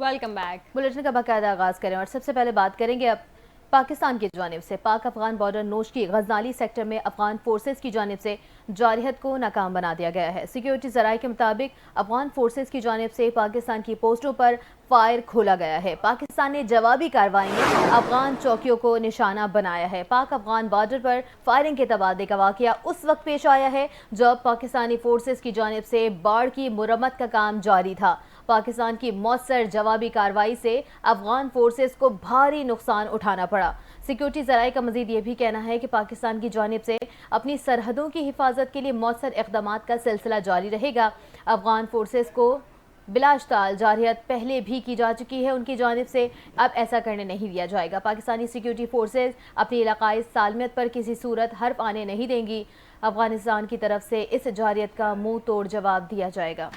Welcome back. Bulletin کا باقاعدہ آغاز کریں اور سب سے پہلے بات کریں گے اب پاکستان کی جانب سے پاک افغان بارڈر نوشکی غزنالی سیکٹر میں افغان فورسز کی جانب سے جارحیت کو ناکام بنا دیا گیا ہے۔ سیکیورٹی ذرائع کے مطابق افغان فورسز کی جانب سے پاکستان کی پوسٹوں پر فائر کھولا گیا ہے۔ پاکستان نے جوابی کارروائی میں افغان چوکیوں کو نشانہ بنایا ہے۔ پاک افغان بارڈر پر فائرنگ کے تبادلے کا واقعہ اس وقت پیش آیا ہے جب پاکستانی فورسز کی جانب سے باڑ کی مرمت کا کام جاری تھا۔ پاکستان کی مؤثر جوابی کارروائی سے افغان فورسز کو بھاری نقصان اٹھانا پڑا۔ سیکیورٹی ذرائع کا مزید یہ بھی کہنا ہے کہ پاکستان کی جانب سے اپنی سرحدوں کی حفاظت کے لیے مؤثر اقدامات کا سلسلہ جاری رہے گا۔ افغان فورسز کو بلا اشتعال جارحیت پہلے بھی کی جا چکی ہے، ان کی جانب سے اب ایسا کرنے نہیں دیا جائے گا۔ پاکستانی سیکیورٹی فورسز اپنی علاقائی سالمیت پر کسی صورت حرف آنے نہیں دیں گی۔ افغانستان کی طرف سے اس جارحیت کا منہ توڑ جواب دیا جائے گا۔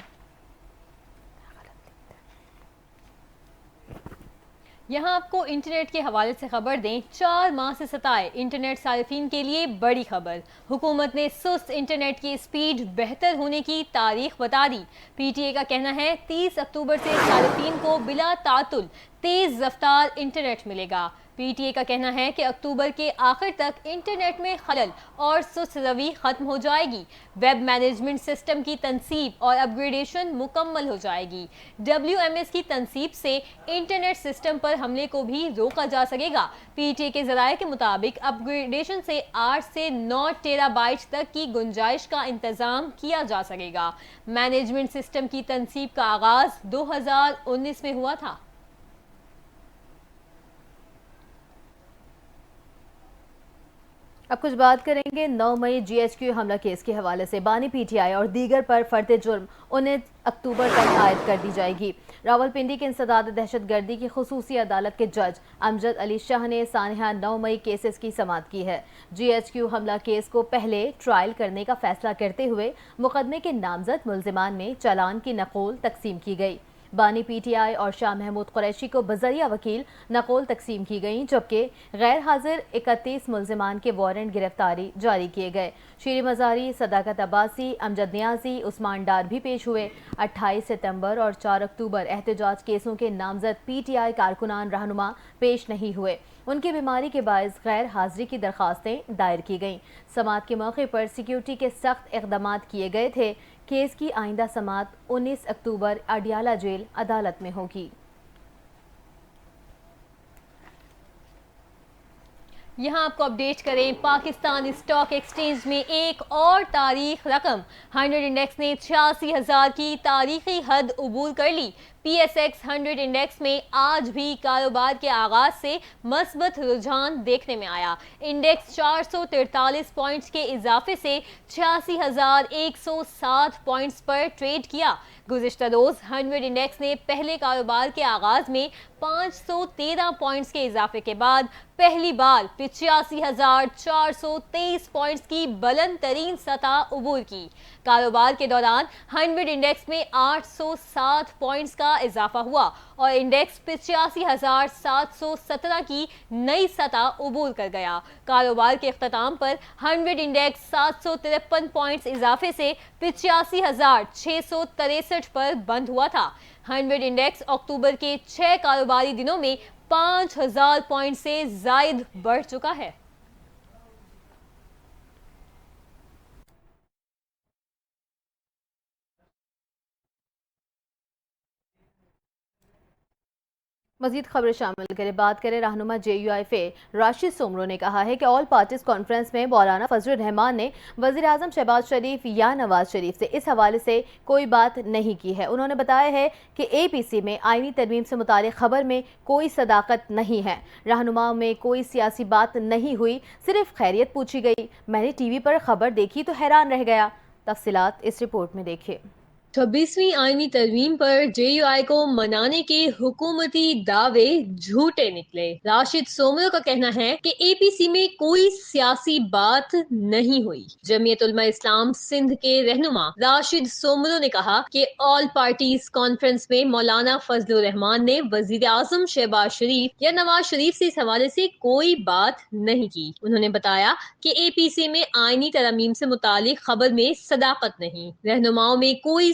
یہاں آپ کو انٹرنیٹ کے حوالے سے خبر دیں، 4 ماہ سے ستائے انٹرنیٹ صارفین کے لیے بڑی خبر۔ حکومت نے سست انٹرنیٹ کی سپیڈ بہتر ہونے کی تاریخ بتا دی۔ پی ٹی اے کا کہنا ہے 30 اکتوبر سے صارفین کو بلا تعطل تیز رفتار انٹرنیٹ ملے گا۔ پی ٹی اے کا کہنا ہے کہ اکتوبر کے آخر تک انٹرنیٹ میں خلل اور سست روی ختم ہو جائے گی۔ ویب مینجمنٹ سسٹم کی تنصیب اور اپ گریڈیشن مکمل ہو جائے گی۔ WMS کی تنصیب سے انٹرنیٹ سسٹم پر حملے کو بھی روکا جا سکے گا۔ پی ٹی اے کے ذرائع کے مطابق اپ گریڈیشن سے 8 سے 9 ٹیرا بائٹ تک کی گنجائش کا انتظام کیا جا سکے گا۔ مینجمنٹ سسٹم کی تنصیب کا آغاز 2019 میں ہوا تھا۔ اب کچھ بات کریں گے 9 مئی GHQ حملہ کیس کے حوالے سے۔ بانی پی ٹی آئی اور دیگر پر فرد جرم 19 اکتوبر تک عائد کر دی جائے گی۔ راولپنڈی کے انسداد دہشت گردی کی خصوصی عدالت کے جج امجد علی شاہ نے سانحہ 9 مئی کیسز کی سماعت کی ہے۔ GHQ حملہ کیس کو پہلے ٹرائل کرنے کا فیصلہ کرتے ہوئے مقدمے کے نامزد ملزمان میں چالان کی نقول تقسیم کی گئی۔ بانی پی ٹی آئی اور شاہ محمود قریشی کو بذریعہ وکیل نقول تقسیم کی گئیں، جبکہ غیر حاضر 31 ملزمان کے وارنٹ گرفتاری جاری کیے گئے۔ شیریں مزاری، صداقت عباسی، امجد نیازی، عثمان ڈار بھی پیش ہوئے۔ 28 ستمبر اور 4 اکتوبر احتجاج کیسوں کے نامزد پی ٹی آئی کارکنان رہنما پیش نہیں ہوئے۔ ان کی بیماری کے باعث غیر حاضری کی درخواستیں دائر کی گئیں۔ سماعت کے موقع پر سیکیورٹی کے سخت اقدامات کیے گئے تھے۔ کیس کی آئندہ سماعت 19 اکتوبر اڈیالہ جیل عدالت میں ہوگی۔ یہاں آپ کو اپڈیٹ کریں، پاکستان اسٹاک ایکسچینج میں ایک اور تاریخ رقم 100 انڈیکس نے 86,000 کی تاریخی حد عبور کر لی۔ پی ایس ایکس 100 انڈیکس میں آج بھی کاروبار کے آغاز سے مثبت رجحان دیکھنے میں آیا۔ انڈیکس 443 پوائنٹس کے اضافے سے 86,107 پوائنٹس پر ٹریڈ کیا۔ گزشتہ روز 100 انڈیکس نے پہلے کاروبار کے آغاز میں 513 پوائنٹس کے اضافے کے بعد پہلی بار 85,423 پوائنٹس کی بلند ترین سطح عبور کی۔ کاروبار کے دوران 100 انڈیکس میں 807 پوائنٹس کا اضافہ ہوا اور انڈیکس 85,717 کی نئی سطح عبور کر گیا۔ کاروبار کے اختتام پر 100 انڈیکس 753 پوائنٹس اضافے سے 85,663 پر بند ہوا تھا۔ 100 انڈیکس اکتوبر کے 6 کاروباری دنوں میں 5,000 پوائنٹ سے زائد بڑھ چکا ہے۔ مزید خبریں شامل کریں، بات کریں رہنما JUIF راشد سومرو نے کہا ہے کہ آل پارٹیز کانفرنس میں مولانا فضل الرحمان نے وزیر اعظم شہباز شریف یا نواز شریف سے اس حوالے سے کوئی بات نہیں کی ہے۔ انہوں نے بتایا ہے کہ APC میں آئینی ترمیم سے متعلق خبر میں کوئی صداقت نہیں ہے۔ رہنماؤں میں کوئی سیاسی بات نہیں ہوئی، صرف خیریت پوچھی گئی۔ میں نے TV پر خبر دیکھی تو حیران رہ گیا۔ تفصیلات اس رپورٹ میں دیکھیں۔ 26ویں آئینی ترمیم پر JUI کو منانے کے حکومتی دعوے جھوٹے نکلے۔ راشد سومرو کا کہنا ہے کہ APC میں کوئی سیاسی بات نہیں ہوئی۔ جمعیت علماء اسلام سندھ کے رہنما راشد سومرو نے کہا کہ آل پارٹیز کانفرنس میں مولانا فضل الرحمان نے وزیر اعظم شہباز شریف یا نواز شریف سے اس حوالے سے کوئی بات نہیں کی۔ انہوں نے بتایا کہ APC میں آئینی ترمیم سے متعلق خبر میں صداقت نہیں، رہنماؤں میں کوئی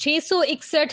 661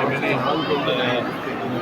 MLA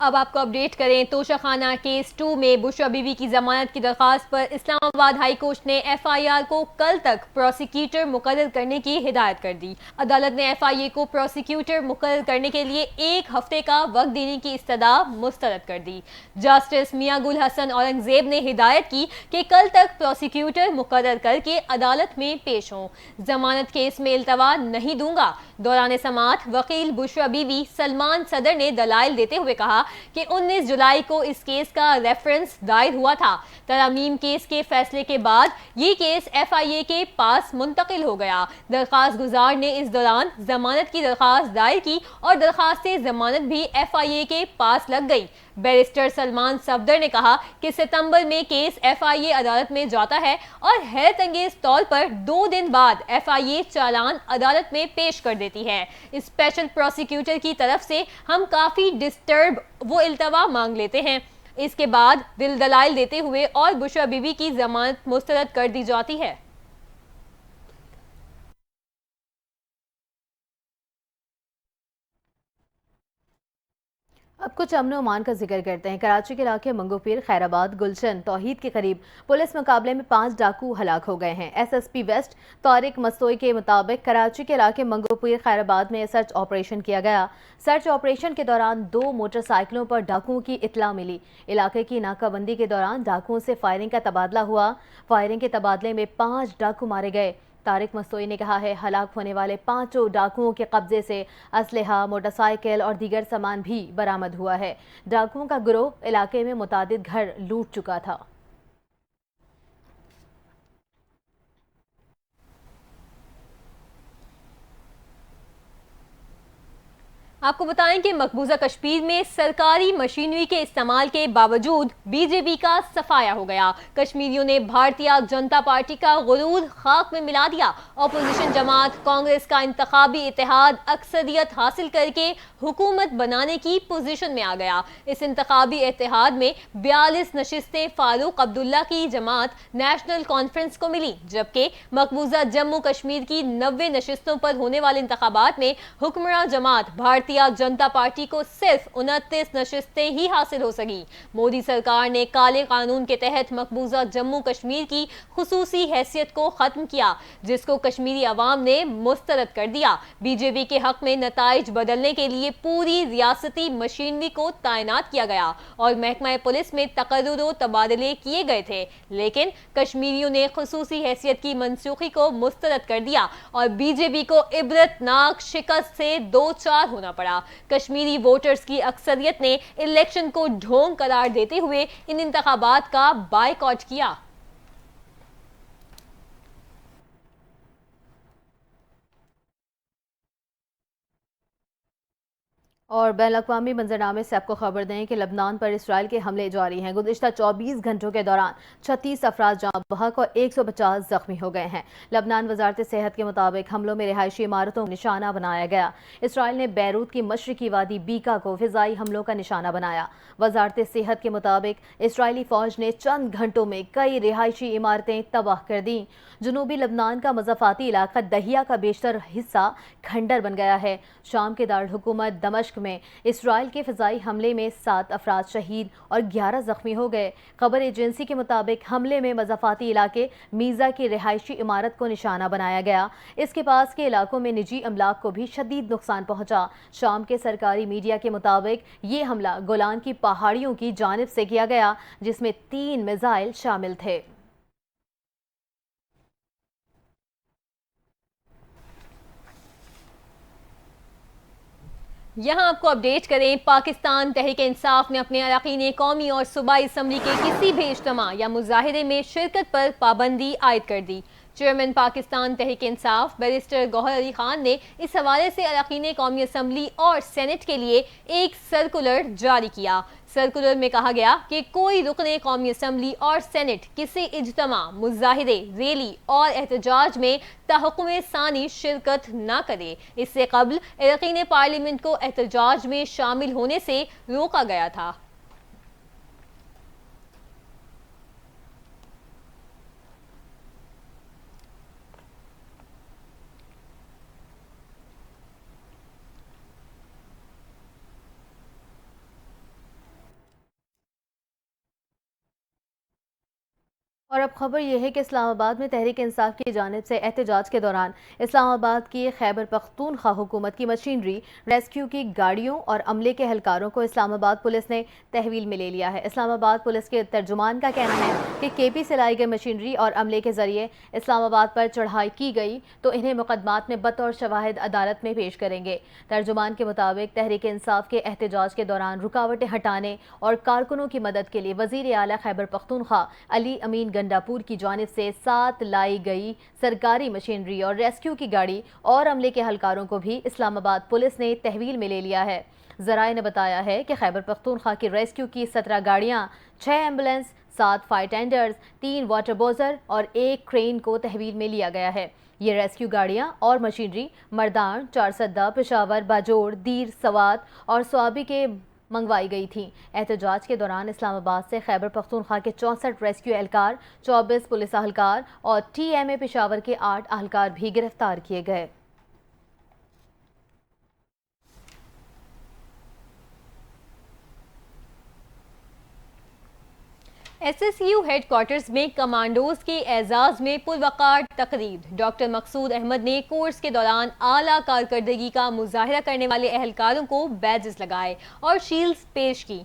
اب آپ کو اپڈیٹ کریں توشہ خانہ کیس 2 میں بشرا بیوی کی ضمانت کی درخواست پر اسلام آباد ہائی کورٹ نے ایف آئی آر کو کل تک پروسیکیوٹر مقرر کرنے کی ہدایت کر دی۔ عدالت نے ایف آئی اے کو پروسیکیوٹر مقرر کرنے کے لیے 1 ہفتے کا وقت دینے کی استدعا مسترد کر دی۔ جسٹس میاں گل حسن اورنگزیب نے ہدایت کی کہ کل تک پروسیکیوٹر مقرر کر کے عدالت میں پیش ہوں۔ ضمانت کیس میں التوا نہیں دوں گا۔ دوران سماعت وکیل بشرا بیوی سلمان صدر نے دلائل دیتے ہوئے کہا کہ 19 جولائی کو اس کیس کا ریفرنس دائر ہوا تھا۔ ترامیم کیس کے فیصلے کے بعد یہ کیس ایف آئی اے کے پاس منتقل ہو گیا۔ درخواست گزار نے اس دوران ضمانت کی درخواست دائر کی اور درخواست ضمانت بھی ایف آئی اے کے پاس لگ گئی۔ بیرسٹر سلمان صفدر نے کہا کہ ستمبر میں کیس ایف آئی اے عدالت میں جاتا ہے اور حیرت انگیز طور پر 2 دن بعد ایف آئی اے چالان عدالت میں پیش کر دیتی ہے۔ اسپیشل پروسیکیوٹر کی طرف سے ہم کافی ڈسٹرب وہ التوا مانگ لیتے ہیں، اس کے بعد دلائل دیتے ہوئے اور بشرا بیوی کی ضمانت مسترد کر دی جاتی ہے۔ اب کچھ امن و امان کا ذکر کرتے ہیں۔ کراچی کے علاقے منگو پیر، خیر آباد، گلشن، توحید کے قریب پولیس مقابلے میں 5 ڈاکو ہلاک ہو گئے ہیں۔ S S P west Tariq Mastoi کے مطابق کراچی کے علاقے منگو پیر، خیر آباد میں سرچ آپریشن کیا گیا۔ سرچ آپریشن کے دوران 2 موٹر سائیکلوں پر ڈاکوؤں کی اطلاع ملی۔ علاقے کی ناکہ بندی کے دوران ڈاکوؤں سے فائرنگ کا تبادلہ ہوا۔ فائرنگ کے تبادلے میں 5 ڈاکو مارے گئے۔ طارق مستوئی نے کہا ہے ہلاک ہونے والے 5 ڈاکوؤں کے قبضے سے اسلحہ، موٹر سائیکل اور دیگر سامان بھی برآمد ہوا ہے۔ ڈاکوؤں کا گروہ علاقے میں متعدد گھر لوٹ چکا تھا۔ آپ کو بتائیں کہ مقبوضہ کشمیر میں سرکاری مشینری کے استعمال کے باوجود بی جے پی کا صفایا ہو گیا۔ کشمیریوں نے بھارتیہ جنتا پارٹی کا غرور خاک میں ملا دیا۔ اپوزیشن جماعت کانگریس کا انتخابی اتحاد اکثریت حاصل کر کے حکومت بنانے کی پوزیشن میں آ گیا۔ اس انتخابی اتحاد میں 42 نشستیں فاروق عبداللہ کی جماعت نیشنل کانفرنس کو ملی، جبکہ مقبوضہ جموں کشمیر کی 90 نشستوں پر ہونے والے انتخابات میں حکمراں جماعت بھارتیہ جنتا پارٹی کو صرف 29 نشستیں ہی حاصل ہو سکی۔ مودی سرکار نے کالے قانون کے تحت مقبوضہ جموں کشمیر کی خصوصی حیثیت کو ختم کیا، جس کو کشمیری عوام نے مسترد کر دیا۔ بی جے پی کے حق میں نتائج بدلنے کے لیے پوری ریاستی مشینری کو تعینات کیا گیا اور محکمہ پولیس میں تقرر و تبادلے کیے گئے تھے، لیکن کشمیریوں نے خصوصی حیثیت کی منسوخی کو مسترد کر دیا اور بی جے پی کو عبرتناک شکست سے دوچار ہونا پڑا۔ کشمیری ووٹرز کی اکثریت نے الیکشن کو ڈھونگ قرار دیتے ہوئے ان انتخابات کا بائیکاٹ کیا۔ اور بین الاقوامی منظرنامے سے آپ کو خبر دیں کہ لبنان پر اسرائیل کے حملے جاری ہیں۔ گزشتہ 24 گھنٹوں کے دوران 36 افراد جاں بحق اور 150 زخمی ہو گئے ہیں۔ لبنان وزارت صحت کے مطابق حملوں میں رہائشی عمارتوں کو نشانہ بنایا گیا۔ اسرائیل نے بیروت کی مشرقی وادی بیکا کو فضائی حملوں کا نشانہ بنایا۔ وزارت صحت کے مطابق اسرائیلی فوج نے چند گھنٹوں میں کئی رہائشی عمارتیں تباہ کر دیں۔ جنوبی لبنان کا مضافاتی علاقہ دہیا کا بیشتر حصہ کھنڈر بن گیا ہے۔ شام کے دارالحکومت دمشق میں اسرائیل کے فضائی حملے میں 7 افراد شہید اور 11 زخمی ہو گئے۔ خبر ایجنسی کے مطابق حملے میں مضافاتی علاقے میزا کی رہائشی عمارت کو نشانہ بنایا گیا۔ اس کے پاس کے علاقوں میں نجی املاک کو بھی شدید نقصان پہنچا۔ شام کے سرکاری میڈیا کے مطابق یہ حملہ گولان کی پہاڑیوں کی جانب سے کیا گیا، جس میں 3 میزائل شامل تھے۔ یہاں آپ کو اپڈیٹ کریں، پاکستان تحریک انصاف نے اپنے اراکین قومی اور صوبائی اسمبلی کے کسی بھی اجتماع یا مظاہرے میں شرکت پر پابندی عائد کر دی۔ چیئرمین پاکستان تحریک انصاف بیرسٹر گوہر علی خان نے اس حوالے سے اراکین قومی اسمبلی اور سینٹ کے لیے ایک سرکولر جاری کیا۔ سرکولر میں کہا گیا کہ کوئی رکن قومی اسمبلی اور سینٹ کسی اجتماع، مظاہرے، ریلی اور احتجاج میں تحکم ثانی شرکت نہ کرے۔ اس سے قبل اراکین پارلیمنٹ کو احتجاج میں شامل ہونے سے روکا گیا تھا۔ اور اب خبر یہ ہے کہ اسلام آباد میں تحریک انصاف کی جانب سے احتجاج کے دوران اسلام آباد کی خیبر پختونخوا حکومت کی مشینری ریسکیو کی گاڑیوں اور عملے کے اہلکاروں کو اسلام آباد پولیس نے تحویل میں لے لیا ہے۔ اسلام آباد پولیس کے ترجمان کا کہنا ہے کہ KP سے لائی گئی مشینری اور عملے کے ذریعے اسلام آباد پر چڑھائی کی گئی تو انہیں مقدمات میں بطور شواہد عدالت میں پیش کریں گے۔ ترجمان کے مطابق تحریک انصاف کے احتجاج کے دوران رکاوٹیں ہٹانے اور کارکنوں کی مدد کے لیے وزیر اعلیٰ خیبر پختونخوا علی امین گنڈاپور کی جانب سے ساتھ لائی گئی سرکاری مشینری اور ریسکیو کی گاڑی اور عملے کے اہلکاروں کو بھی اسلام آباد پولیس نے تحویل میں لے لیا ہے۔ ذرائع نے بتایا ہے کہ خیبر پختونخوا کی ریسکیو کی 17 گاڑیاں، 6 ایمبولینس، 7 فائر ٹینڈرز، 3 واٹر بوزر اور 1 کرین کو تحویل میں لیا گیا ہے۔ یہ ریسکیو گاڑیاں اور مشینری مردان، چارسدہ، پشاور، باجوڑ، دیر، سوات اور سوابی کے منگوائی گئی تھیں۔ احتجاج کے دوران اسلام آباد سے خیبر پختونخوا کے 64 ریسکیو اہلکار، 24 پولیس اہلکار اور TMA پشاور کے 8 اہلکار بھی گرفتار کیے گئے۔ SSU ہیڈ کوارٹرز میں کمانڈوز کے اعزاز میں پروقار تقریب۔ ڈاکٹر مقصود احمد نے کورس کے دوران اعلیٰ کارکردگی کا مظاہرہ کرنے والے اہلکاروں کو بیجز لگائے اور شیلڈز پیش کی۔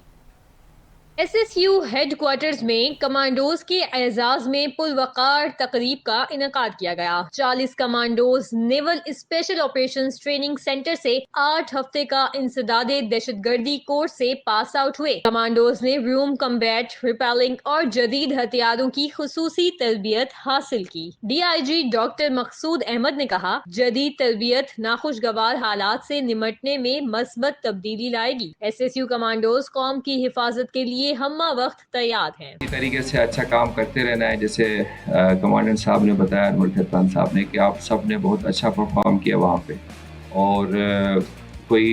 SSU ہیڈ کوارٹرز میں کمانڈوز کے اعزاز میں پروقار تقریب کا انعقاد کیا گیا۔ 40 کمانڈوز نیول اسپیشل آپریشنز ٹریننگ سینٹر سے 8 ہفتے کا انسداد دہشت گردی کورس سے پاس آؤٹ ہوئے۔ کمانڈوز نے روم کمبیٹ، ریپیلنگ اور جدید ہتھیاروں کی خصوصی تربیت حاصل کی۔ DIG ڈاکٹر مقصود احمد نے کہا، جدید تربیت ناخوشگوار حالات سے نمٹنے میں مثبت تبدیلی لائے گی۔ SSU کمانڈوز قوم کی حفاظت کے لیے ہمہ وقت تیار ہیں۔ اسی طریقے سے اچھا کام کرتے رہنا ہے، جیسے کمانڈنٹ صاحب نے بتایا، انور خطان صاحب نے، کہ آپ سب نے بہت اچھا پرفارم کیا وہاں پہ اور کوئی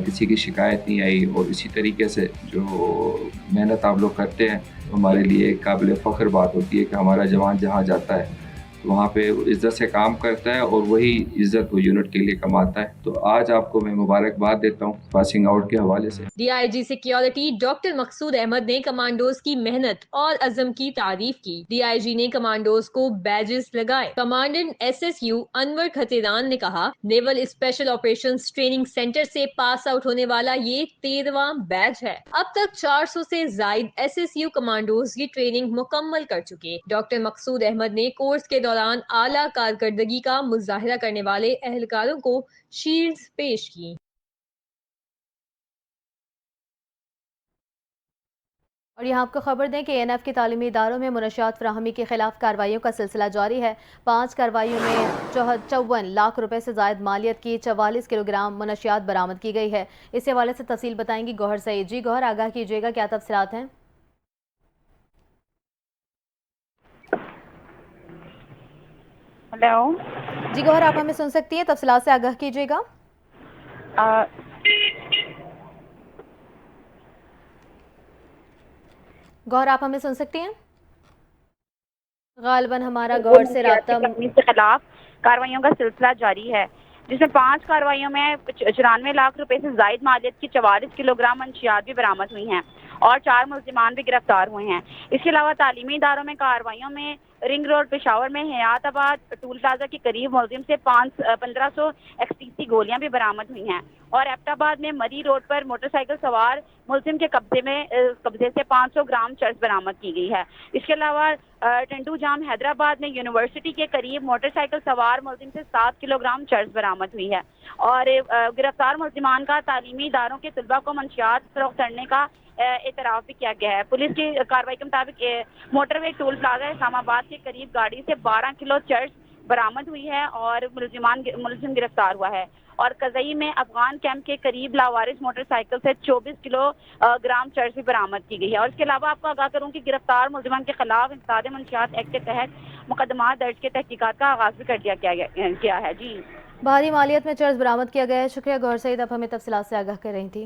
کسی کی شکایت نہیں آئی، اور اسی طریقے سے جو محنت آپ لوگ کرتے ہیں ہمارے لیے قابل فخر بات ہوتی ہے کہ ہمارا جوان جہاں جاتا ہے وہاں پہ عزت سے کام کرتا ہے اور وہی عزت وہ یونٹ کے لیے کماتا ہے۔ تو آج آپ کو میں مبارکباد دیتا ہوں پاسنگ آؤٹ کے حوالے سے۔ DIG سیکیورٹی ڈاکٹر مقصود احمد نے کمانڈوز کی محنت اور عزم کی تعریف کی۔ DIG نے کمانڈوز کو بیجز لگائے۔ کمانڈنٹ SSU انور خطیران نے کہا، نیول اسپیشل آپریشنز ٹریننگ سینٹر سے پاس آؤٹ ہونے والا یہ 13واں بیج ہے۔ اب تک 400 سے زائد SSU کمانڈوز کی ٹریننگ مکمل کر چکے۔ ڈاکٹر مقصود احمد نے کورس کے دوران اعلیٰ کارکردگی کا مظاہرہ کرنے والے اہلکاروں کو شیلڈز پیش کی۔ اور یہاں آپ کو خبر دیں کہ NF کے تعلیمی اداروں میں منشیات فراہمی کے خلاف کارروائیوں کا سلسلہ جاری ہے۔ 5 کارروائیوں میں 54 لاکھ روپے سے زائد مالیت کی 44 کلو گرام منشیات برآمد کی گئی ہے۔ اس حوالے سے تفصیل بتائیں گی گوہر سعید۔ جی گوہر، آگاہ کیجیے گا، کیا تفصیلات ہیں؟ ہیلو جی گوہر، آپ ہمیں سن سکتی ہیں، تفصیلات سے آگاہ کیجیے گا۔ گوہر، آپ ہمیں سن سکتی ہیں؟ غالباً ہمارا گوہر سے رابطہ کے خلاف کارروائیوں کا سلسلہ جاری ہے، جس میں 5 کارروائیوں میں 94 لاکھ روپے سے زائد مالیت کی 44 کلو گرام منشیات بھی برآمد ہوئی ہیں اور 4 ملزمان بھی گرفتار ہوئے ہیں۔ اس کے علاوہ تعلیمی اداروں میں کارروائیوں میں رنگ روڈ پشاور میں حیات آباد ٹول پلازا کے قریب ملزم سے 1500 XTC گولیاں بھی برآمد ہوئی ہیں، اور ایبٹ آباد میں مری روڈ پر موٹر سائیکل سوار ملزم کے قبضے سے 500 گرام چرس برآمد کی گئی ہے۔ اس کے علاوہ ٹنڈو جام حیدرآباد میں یونیورسٹی کے قریب موٹر سائیکل سوار ملزم سے 7 کلو گرام چرس برآمد ہوئی ہے، اور گرفتار ملزمان کا تعلیمی اداروں کے طلباء کو منشیات فروخت کرنے کا اعتراف بھی کیا گیا ہے۔ پولیس کی کارروائی کے مطابق موٹر وے ٹول پلازا اسلام آباد کے قریب گاڑی سے 12 کلو چرس برآمد ہوئی ہے اور ملزم گرفتار ہوا ہے، اور قزئی میں افغان کیمپ کے قریب لاوارث موٹر سائیکل سے 24 کلو گرام چرس بھی برآمد کی گئی ہے۔ اور اس کے علاوہ آپ کو آگاہ کروں کہ گرفتار ملزمان کے خلاف انسداد منشیات ایکٹ کے تحت مقدمات درج کے تحقیقات کا آغاز بھی کر دیا ہے۔ جی، بھاری مالیت میں چرس برآمد کیا گیا ہے۔ شکریہ گوہر سعید، اب ہمیں تفصیلات سے آگاہ کر رہی تھی۔